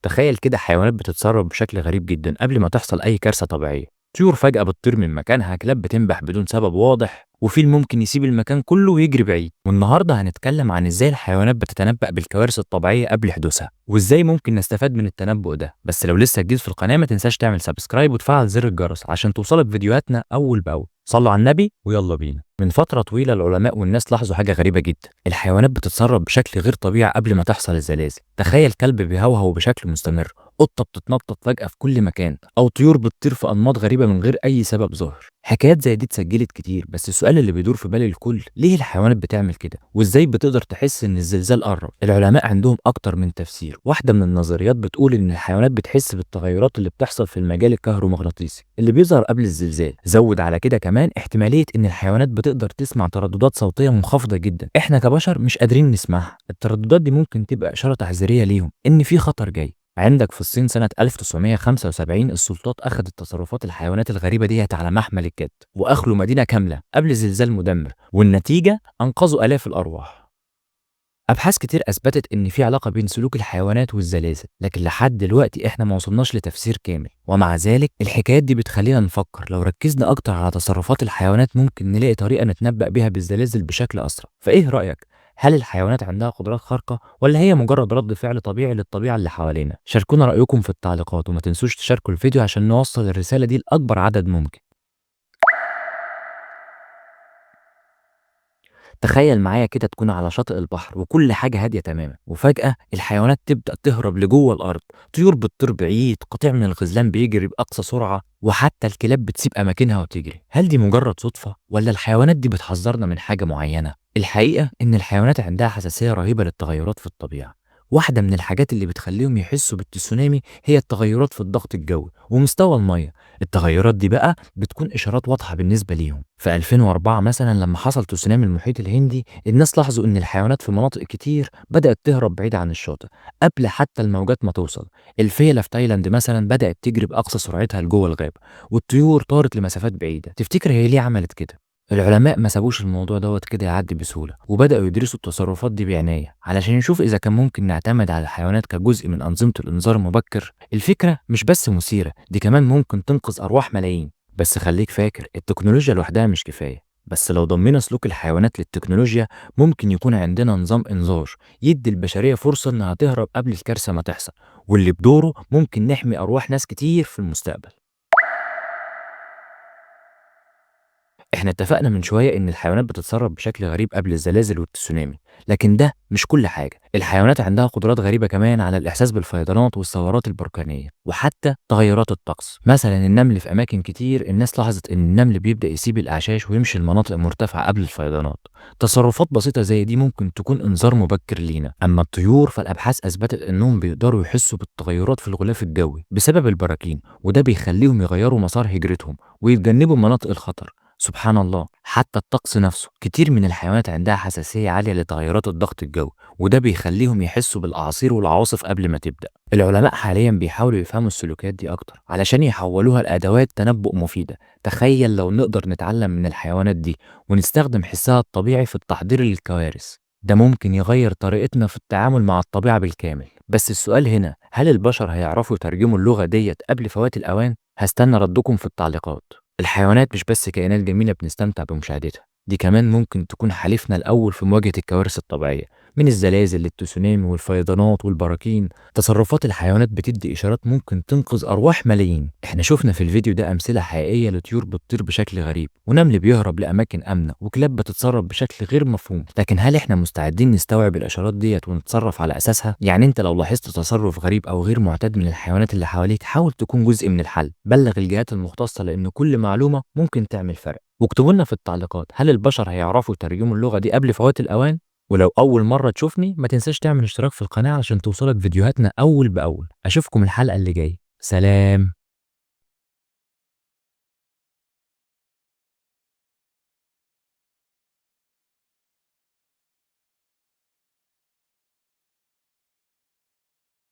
تخيل كده حيوانات بتتصرف بشكل غريب جدا قبل ما تحصل أي كارثة طبيعية. طيور فجأة بتطير من مكانها، كلاب بتنبح بدون سبب واضح، وفيل ممكن يسيب المكان كله ويجري بعيد. والنهارده هنتكلم عن ازاي الحيوانات بتتنبأ بالكوارث الطبيعية قبل حدوثها، وازاي ممكن نستفاد من التنبؤ ده. بس لو لسه جديد في القناة ما تنساش تعمل سبسكرايب وتفعل زر الجرس عشان توصلك فيديوهاتنا أول بأول. صلوا على النبي ويلا بينا. من فترة طويلة العلماء والناس لاحظوا حاجة غريبة جدا، الحيوانات بتتصرف بشكل غير طبيعي قبل ما تحصل الزلازل. تخيل كلب بيهوهو بشكل مستمر، قطة بتتنطط فجأة في كل مكان، أو طيور بتطير في أنماط غريبة من غير أي سبب ظاهر. حكايات زي دي اتسجلت كتير، بس السؤال اللي بيدور في بال الكل، ليه الحيوانات بتعمل كده؟ وإزاي بتقدر تحس إن الزلزال قرب؟ العلماء عندهم أكتر من تفسير. واحدة من النظريات بتقول إن الحيوانات بتحس بالتغيرات اللي بتحصل في المجال الكهرومغناطيسي اللي بيظهر قبل الزلزال. زود على كده كمان احتمالية إن الحيوانات بتقدر تسمع ترددات صوتية منخفضة جدا إحنا كبشر مش قادرين نسمعها. الترددات دي ممكن تبقى إشارة تحذيرية ليهم إن في خطر جاي. عندك في الصين سنة 1975 السلطات أخذت تصرفات الحيوانات الغريبة ديت على محمل الجد، وأخلوا مدينة كاملة قبل زلزال مدمر، والنتيجة أنقذوا آلاف الأرواح. أبحاث كتير أثبتت إن في علاقة بين سلوك الحيوانات والزلازل، لكن لحد دلوقتي إحنا ما وصلناش لتفسير كامل. ومع ذلك الحكايات دي بتخلينا نفكر، لو ركزنا أكتر على تصرفات الحيوانات ممكن نلاقي طريقة نتنبأ بيها بالزلازل بشكل أسرع. فإيه رأيك؟ هل الحيوانات عندها قدرات خارقة ولا هي مجرد رد فعل طبيعي للطبيعة اللي حوالينا؟ شاركونا رأيكم في التعليقات، وما تنسوش تشاركوا الفيديو عشان نوصل الرسالة دي لأكبر عدد ممكن. تخيل معايا كده تكون على شاطئ البحر وكل حاجة هادية تماما، وفجأة الحيوانات تبدأ تهرب لجوه الأرض. طيور بتطير بعيد، قطيع من الغزلان بيجري بأقصى سرعة، وحتى الكلاب بتسيب أماكنها وتجري. هل دي مجرد صدفة ولا الحيوانات دي بتحذرنا من حاجة معينة؟ الحقيقة إن الحيوانات عندها حساسية رهيبة للتغيرات في الطبيعة. واحدة من الحاجات اللي بتخليهم يحسوا بالتسونامي هي التغيرات في الضغط الجوي ومستوى المية. التغيرات دي بقى بتكون إشارات واضحة بالنسبة ليهم. في 2004 مثلا لما حصل تسونامي المحيط الهندي، الناس لاحظوا إن الحيوانات في مناطق كتير بدأت تهرب بعيد عن الشاطئ قبل حتى الموجات ما توصل. الفيلة في تايلاند مثلا بدأت تجري بأقصى سرعتها لجوه الغابة، والطيور طارت لمسافات بعيدة. تفتكر هي ليه عملت كده؟ العلماء ما سابوش الموضوع دوت كده يعدي بسهولة، وبدأوا يدرسوا التصرفات دي بعناية علشان يشوف إذا كان ممكن نعتمد على الحيوانات كجزء من أنظمة الإنذار المبكر. الفكرة مش بس مثيرة، دي كمان ممكن تنقذ أرواح ملايين. بس خليك فاكر، التكنولوجيا لوحدها مش كفاية. بس لو ضمينا سلوك الحيوانات للتكنولوجيا، ممكن يكون عندنا نظام إنذار يدي البشرية فرصة إنها تهرب قبل الكارثة ما تحصل، واللي بدوره ممكن نحمي أرواح ناس كتير في المستقبل. احنا اتفقنا من شوية ان الحيوانات بتتصرف بشكل غريب قبل الزلازل والتسونامي، لكن ده مش كل حاجة. الحيوانات عندها قدرات غريبة كمان على الإحساس بالفيضانات والثورات البركانية وحتى تغيرات الطقس. مثلا النمل، في أماكن كتير الناس لاحظت ان النمل بيبدأ يسيب الأعشاش ويمشي لمناطق مرتفعة قبل الفيضانات. تصرفات بسيطة زي دي ممكن تكون إنذار مبكر لينا. أما الطيور فالأبحاث أثبتت إنهم بيقدروا يحسوا بالتغيرات في الغلاف الجوي بسبب البراكين، وده بيخليهم يغيروا مسار هجرتهم ويتجنبوا مناطق الخطر. سبحان الله، حتى الطقس نفسه، كتير من الحيوانات عندها حساسية عالية لتغيرات الضغط الجوي، وده بيخليهم يحسوا بالأعاصير والعواصف قبل ما تبدأ. العلماء حاليا بيحاولوا يفهموا السلوكيات دي أكتر علشان يحولوها لأدوات تنبؤ مفيدة. تخيل لو نقدر نتعلم من الحيوانات دي ونستخدم حسها الطبيعي في التحضير للكوارث، ده ممكن يغير طريقتنا في التعامل مع الطبيعة بالكامل. بس السؤال هنا، هل البشر هيعرفوا يترجموا اللغة ديت قبل فوات الأوان؟ هستنى ردكم في التعليقات. الحيوانات مش بس كائنات جميلة بنستمتع بمشاهدتها، دي كمان ممكن تكون حليفنا الأول في مواجهة الكوارث الطبيعية، من الزلازل للتسونامي والفيضانات والبراكين. تصرفات الحيوانات بتدي إشارات ممكن تنقذ أرواح ملايين. احنا شفنا في الفيديو ده أمثلة حقيقية لطيور بتطير بشكل غريب، ونمل بيهرب لأماكن آمنة، وكلاب بتتصرف بشكل غير مفهوم. لكن هل احنا مستعدين نستوعب الإشارات ديت ونتصرف على أساسها؟ يعني انت لو لاحظت تصرف غريب أو غير معتاد من الحيوانات اللي حواليك، حاول تكون جزء من الحل. بلغ الجهات المختصة، لأن كل معلومة ممكن تعمل فرق. واكتبوا لنا في التعليقات، هل البشر هيعرفوا يترجموا اللغة دي قبل فوات الأوان؟ ولو أول مرة تشوفني ما تنساش تعمل اشتراك في القناة علشان توصلك فيديوهاتنا أول بأول. أشوفكم الحلقة اللي جاية. سلام.